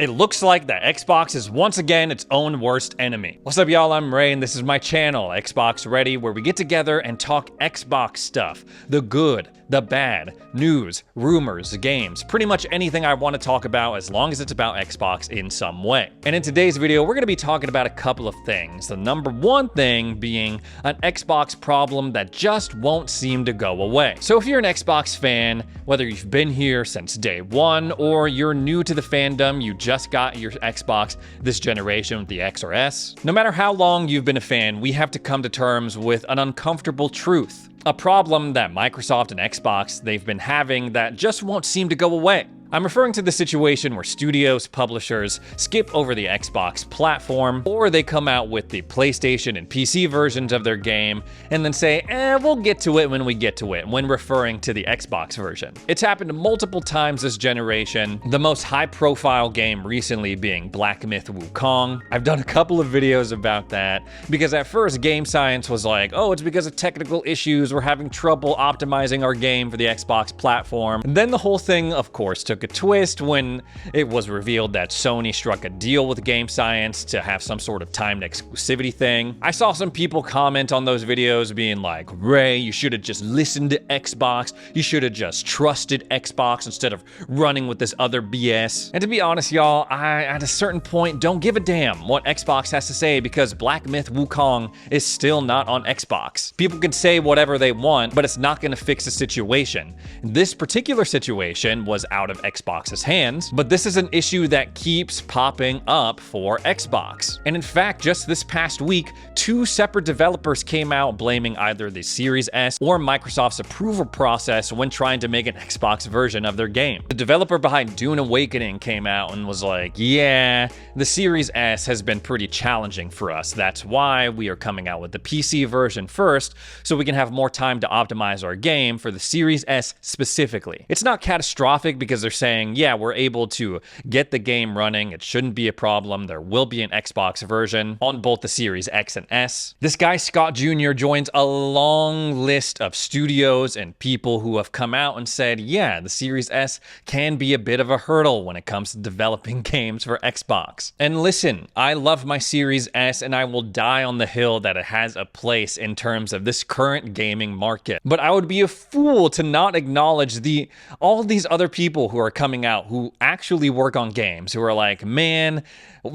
It looks like that Xbox is once again its own worst enemy. What's up, y'all? I'm Ray, and this is my channel, Xbox Ready, where we get together and talk Xbox stuff. The good, the bad, news, rumors, games, pretty much anything I want to talk about as long as it's about Xbox in some way. And in today's video, we're going to be talking about a couple of things. The number one thing being an Xbox problem that just won't seem to go away. So if you're an Xbox fan, whether you've been here since day one or you're new to the fandom, you just got your Xbox this generation with the X or S, no matter how long you've been a fan, we have to come to terms with an uncomfortable truth. A problem that Microsoft and Xbox they've been having that just won't seem to go away. I'm referring to the situation where studios, publishers skip over the Xbox platform, or they come out with the PlayStation and PC versions of their game and then say, we'll get to it when we get to it, when referring to the Xbox version. It's happened multiple times this generation, the most high-profile game recently being Black Myth Wukong. I've done a couple of videos about that, because at first Game Science was like, oh, it's because of technical issues, we're having trouble optimizing our game for the Xbox platform. And then the whole thing, of course, took a twist when it was revealed that Sony struck a deal with Game Science to have some sort of timed exclusivity thing. I saw some people comment on those videos being like, Ray, you should have just listened to Xbox. You should have just trusted Xbox instead of running with this other BS. And to be honest, y'all, I, at a certain point, don't give a damn what Xbox has to say because Black Myth Wukong is still not on Xbox. People can say whatever they want, but it's not going to fix the situation. This particular situation was out of Xbox's hands, but this is an issue that keeps popping up for Xbox. And in fact, just this past week, two separate developers came out blaming either the Series S or Microsoft's approval process when trying to make an Xbox version of their game. The developer behind Dune Awakening came out and was like, yeah, the Series S has been pretty challenging for us. That's why we are coming out with the PC version first, so we can have more time to optimize our game for the Series S specifically. It's not catastrophic because they're saying, yeah, we're able to get the game running. It shouldn't be a problem. There will be an Xbox version on both the Series X and S. This guy, Scott Jr., joins a long list of studios and people who have come out and said, yeah, the Series S can be a bit of a hurdle when it comes to developing games for Xbox. And listen, I love my Series S and I will die on the hill that it has a place in terms of this current gaming market. But I would be a fool to not acknowledge all these other people who are coming out who actually work on games, who are like, man,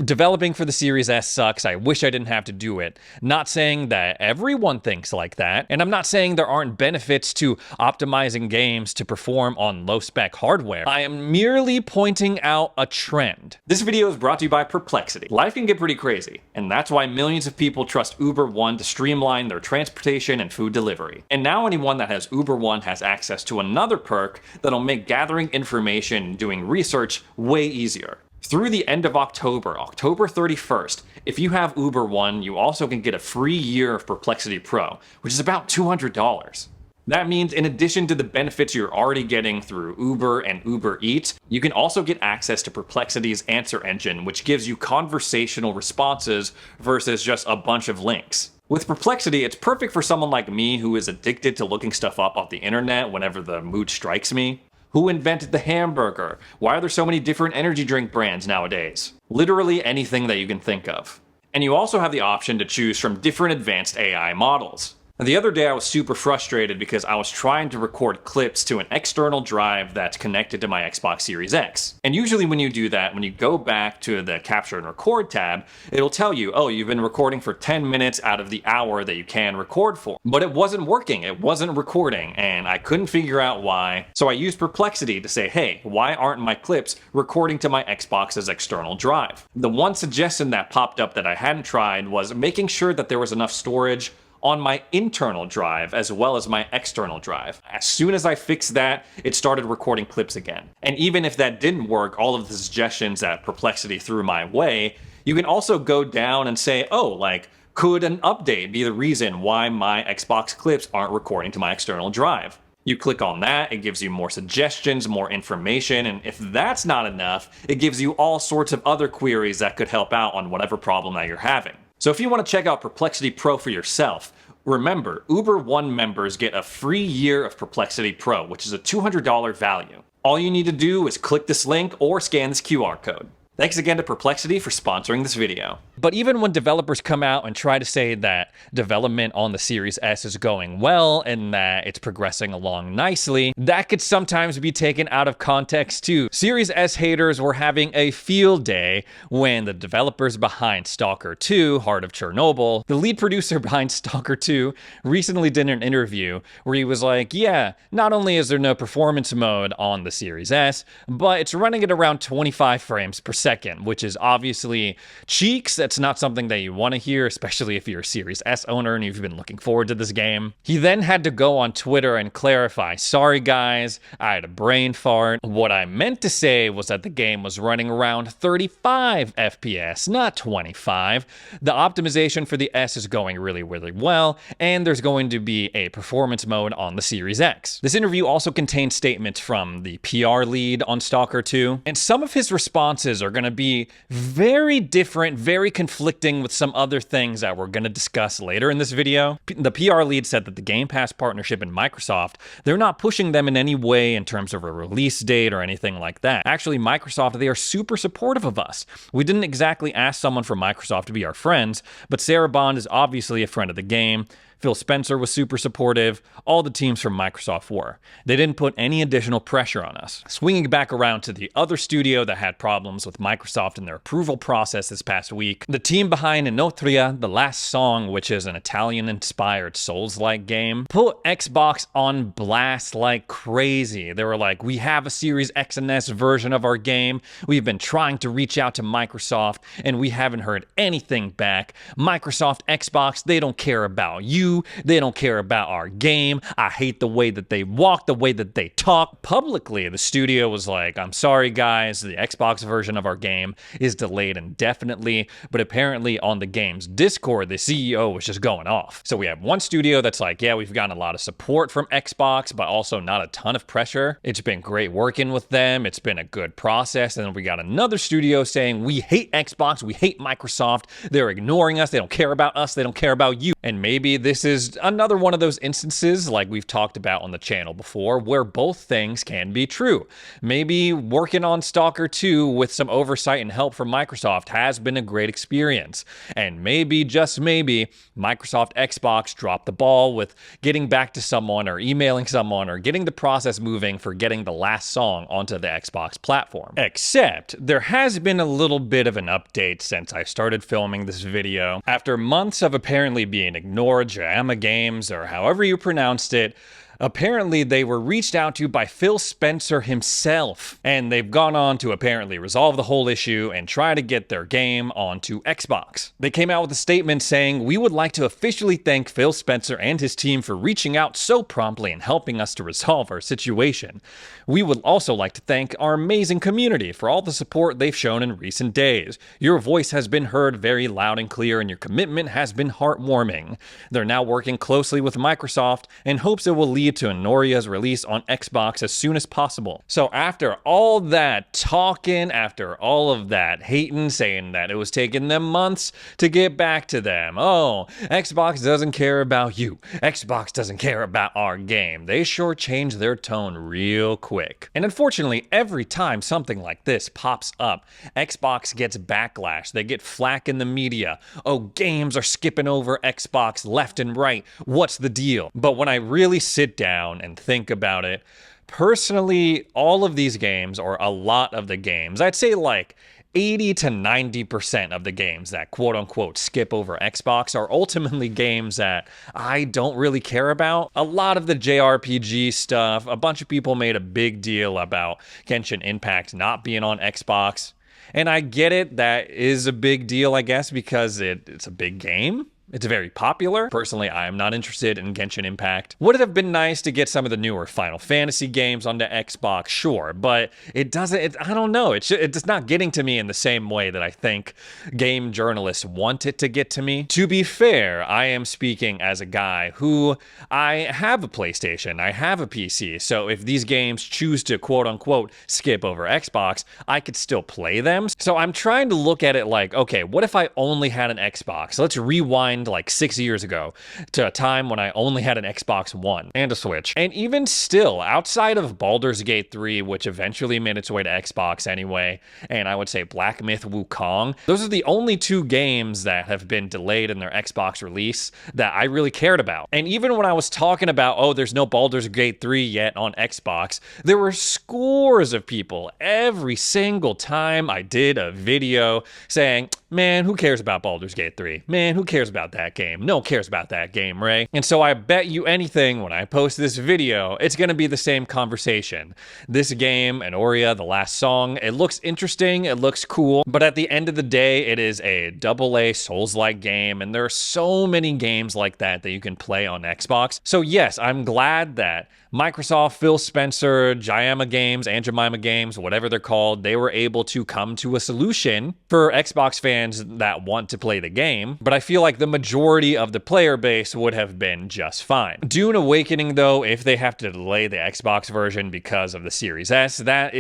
developing for the Series S sucks. I wish I didn't have to do it. Not saying that everyone thinks like that, and I'm not saying there aren't benefits to optimizing games to perform on low-spec hardware. I am merely pointing out a trend. This video is brought to you by Perplexity. Life can get pretty crazy, and that's why millions of people trust Uber One to streamline their transportation and food delivery. And now anyone that has Uber One has access to another perk that'll make gathering information and doing research way easier. Through the end of October 31st, if you have Uber One, you also can get a free year of Perplexity Pro, which is about $200. That means in addition to the benefits you're already getting through Uber and Uber Eats, you can also get access to Perplexity's answer engine, which gives you conversational responses versus just a bunch of links. With Perplexity, it's perfect for someone like me who is addicted to looking stuff up off the internet whenever the mood strikes me. Who invented the hamburger? Why are there so many different energy drink brands nowadays? Literally anything that you can think of. And you also have the option to choose from different advanced AI models. The other day I was super frustrated because I was trying to record clips to an external drive that's connected to my Xbox Series X. And usually when you do that, when you go back to the capture and record tab, it'll tell you, oh, you've been recording for 10 minutes out of the hour that you can record for. But it wasn't working, it wasn't recording, and I couldn't figure out why. So I used Perplexity to say, hey, why aren't my clips recording to my Xbox's external drive? The one suggestion that popped up that I hadn't tried was making sure that there was enough storage on my internal drive as well as my external drive. As soon as I fixed that, it started recording clips again. And even if that didn't work, all of the suggestions that Perplexity threw my way, you can also go down and say, oh, like, could an update be the reason why my Xbox clips aren't recording to my external drive? You click on that, it gives you more suggestions, more information, and if that's not enough, it gives you all sorts of other queries that could help out on whatever problem that you're having. So if you want to check out Perplexity Pro for yourself, remember, Uber One members get a free year of Perplexity Pro, which is a $200 value. All you need to do is click this link or scan this QR code. Thanks again to Perplexity for sponsoring this video. But even when developers come out and try to say that development on the Series S is going well and that it's progressing along nicely, that could sometimes be taken out of context too. Series S haters were having a field day when the developers behind Stalker 2, Heart of Chernobyl, the lead producer behind Stalker 2, recently did an interview where he was like, yeah, not only is there no performance mode on the Series S, but it's running at around 25 frames per second, which is obviously cheeks. That's not something that you want to hear, especially if you're a Series S owner and you've been looking forward to this game. He then had to go on Twitter and clarify, sorry guys, I had a brain fart. What I meant to say was that the game was running around 35 FPS, not 25. The optimization for the S is going really, really well, and there's going to be a performance mode on the Series X. This interview also contains statements from the PR lead on Stalker 2, and some of his responses are going to be very different, very conflicting with some other things that we're going to discuss later in this video. The PR lead said that the Game Pass partnership in Microsoft, they're not pushing them in any way in terms of a release date or anything like that. Actually, Microsoft, they are super supportive of us. We didn't exactly ask someone from Microsoft to be our friends, but Sarah Bond is obviously a friend of the game. Phil Spencer was super supportive. All the teams from Microsoft were. They didn't put any additional pressure on us. Swinging back around to the other studio that had problems with Microsoft in their approval process this past week, the team behind Inotria, The Last Song, which is an Italian-inspired Souls-like game, put Xbox on blast like crazy. They were like, we have a Series X and S version of our game. We've been trying to reach out to Microsoft, and we haven't heard anything back. Microsoft, Xbox, they don't care about you. They don't care about our game. I hate the way that they walk, the way that they talk. Publicly, the studio was like, I'm sorry guys, the Xbox version of our game is delayed indefinitely, but apparently on the game's Discord, the CEO was just going off. So we have one studio that's like, yeah, we've gotten a lot of support from Xbox, but also not a ton of pressure. It's been great working with them. It's been a good process. And then we got another studio saying, we hate Xbox, we hate Microsoft. They're ignoring us. They don't care about us. They don't care about you. And maybe this is another one of those instances, like we've talked about on the channel before, where both things can be true. Maybe working on Stalker 2 with some oversight and help from Microsoft has been a great experience. And maybe, just maybe, Microsoft Xbox dropped the ball with getting back to someone or emailing someone or getting the process moving for getting The Last Song onto the Xbox platform. Except, there has been a little bit of an update since I started filming this video. After months of apparently being ignored, Jama Games, or however you pronounced it, apparently they were reached out to by Phil Spencer himself, and they've gone on to apparently resolve the whole issue and try to get their game onto Xbox. They came out with a statement saying, we would like to officially thank Phil Spencer and his team for reaching out so promptly and helping us to resolve our situation. We would also like to thank our amazing community for all the support they've shown in recent days. Your voice has been heard very loud and clear, and your commitment has been heartwarming. They're now working closely with Microsoft and hopes it will lead to Inoria's release on Xbox as soon as possible. So after all that talking, after all of that hating, saying that it was taking them months to get back to them, oh, Xbox doesn't care about you, Xbox doesn't care about our game, they sure changed their tone real quick. And unfortunately, every time something like this pops up, Xbox gets backlash. They get flack in the media. Oh, games are skipping over Xbox left and right. What's the deal? But when I really sit down and think about it, personally, all of these games, or a lot of the games, I'd say like 80 to 90% of the games that quote unquote skip over Xbox are ultimately games that I don't really care about. A lot of the JRPG stuff, a bunch of people made a big deal about Genshin Impact not being on Xbox. And I get it, that is a big deal, I guess, because it's a big game. It's very popular. Personally, I am not interested in Genshin Impact. Would it have been nice to get some of the newer Final Fantasy games onto Xbox? Sure, but it doesn't, I don't know. It's just not getting to me in the same way that I think game journalists want it to get to me. To be fair, I am speaking as a guy who, I have a PlayStation, I have a PC, so if these games choose to quote unquote skip over Xbox, I could still play them. So I'm trying to look at it like, okay, what if I only had an Xbox? Let's rewind rewind like 6 years ago to a time when I only had an Xbox One and a Switch. And even still, outside of Baldur's Gate 3, which eventually made its way to Xbox anyway, and I would say Black Myth Wukong, those are the only two games that have been delayed in their Xbox release that I really cared about. And even when I was talking about, oh, there's no Baldur's Gate 3 yet on Xbox, there were scores of people every single time I did a video saying, man, who cares about Baldur's Gate 3? Man, who cares about that game? No one cares about that game, Ray. And so I bet you anything when I post this video, it's gonna be the same conversation. This game, Anoria, The Last Song, it looks interesting, it looks cool, but at the end of the day, it is a AA Souls-like game, and there are so many games like that you can play on Xbox. So yes, I'm glad that Microsoft, Phil Spencer, Jemima Games, and Jemima Games, whatever they're called, they were able to come to a solution for Xbox fans that want to play the game, but I feel like the majority of the player base would have been just fine. Dune Awakening, though, if they have to delay the Xbox version because of the Series S, that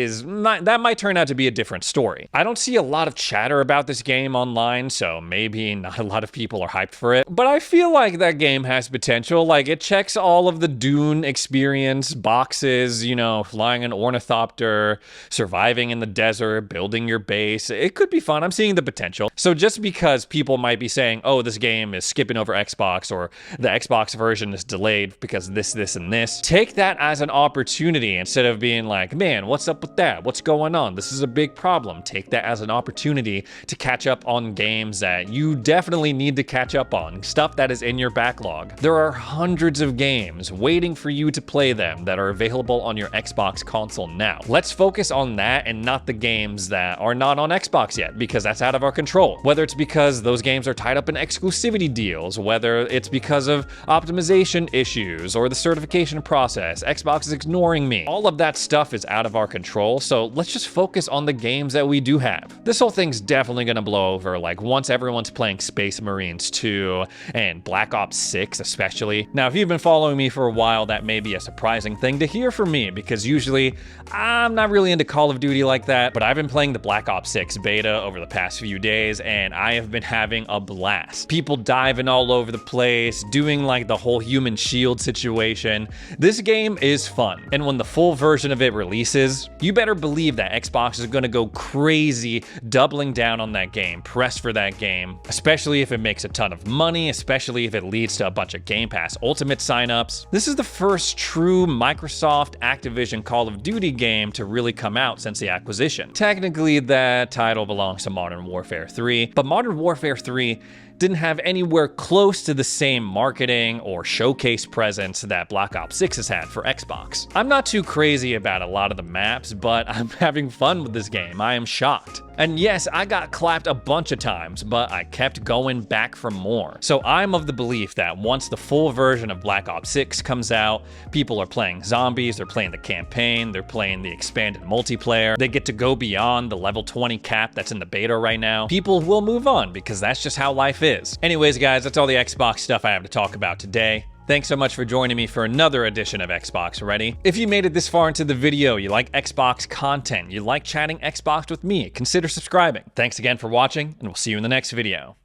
might turn out to be a different story. I don't see a lot of chatter about this game online, so maybe not a lot of people are hyped for it, but I feel like that game has potential. Like, it checks all of the Dune experience boxes, you know, flying an ornithopter, surviving in the desert, building your base. It could be fun. I'm seeing the potential. So just because people might be saying, oh, this game is skipping over Xbox, or the Xbox version is delayed because this, and this, take that as an opportunity instead of being like, man, what's up with that? What's going on? This is a big problem. Take that as an opportunity to catch up on games that you definitely need to catch up on, stuff that is in your backlog. There are hundreds of games waiting for you to play them that are available on your Xbox console now. Let's focus on that and not the games that are not on Xbox yet, because that's out of our control. Whether it's because those games are tied up in exclusivity deals, whether it's because of optimization issues or the certification process, Xbox is ignoring me. All of that stuff is out of our control, so let's just focus on the games that we do have. This whole thing's definitely gonna blow over, like, once everyone's playing Space Marines 2 and Black Ops 6 especially. Now, if you've been following me for a while, that may be a surprising thing to hear from me, because usually I'm not really into Call of Duty like that, but I've been playing the Black Ops 6 beta over the past few days, and I have been having a blast. People diving all over the place, doing like the whole human shield situation. This game is fun, and when the full version of it releases, you better believe that Xbox is gonna go crazy doubling down on that game, press for that game, especially if it makes a ton of money, especially if it leads to a bunch of Game Pass Ultimate signups. This is the first true Microsoft Activision Call of Duty game to really come out since the acquisition. Technically, that title belongs to Modern Warfare 3, but Modern Warfare 3 didn't have anywhere close to the same marketing or showcase presence that Black Ops 6 has had for Xbox. I'm not too crazy about a lot of the maps, but I'm having fun with this game. I am shocked. And yes, I got clapped a bunch of times, but I kept going back for more. So I'm of the belief that once the full version of Black Ops 6 comes out, people are playing zombies, they're playing the campaign, they're playing the expanded multiplayer, they get to go beyond the level 20 cap that's in the beta right now, people will move on, because that's just how life is. Anyways, guys, that's all the Xbox stuff I have to talk about today. Thanks so much for joining me for another edition of Xbox Ready. If you made it this far into the video, you like Xbox content, you like chatting Xbox with me, consider subscribing. Thanks again for watching, and we'll see you in the next video.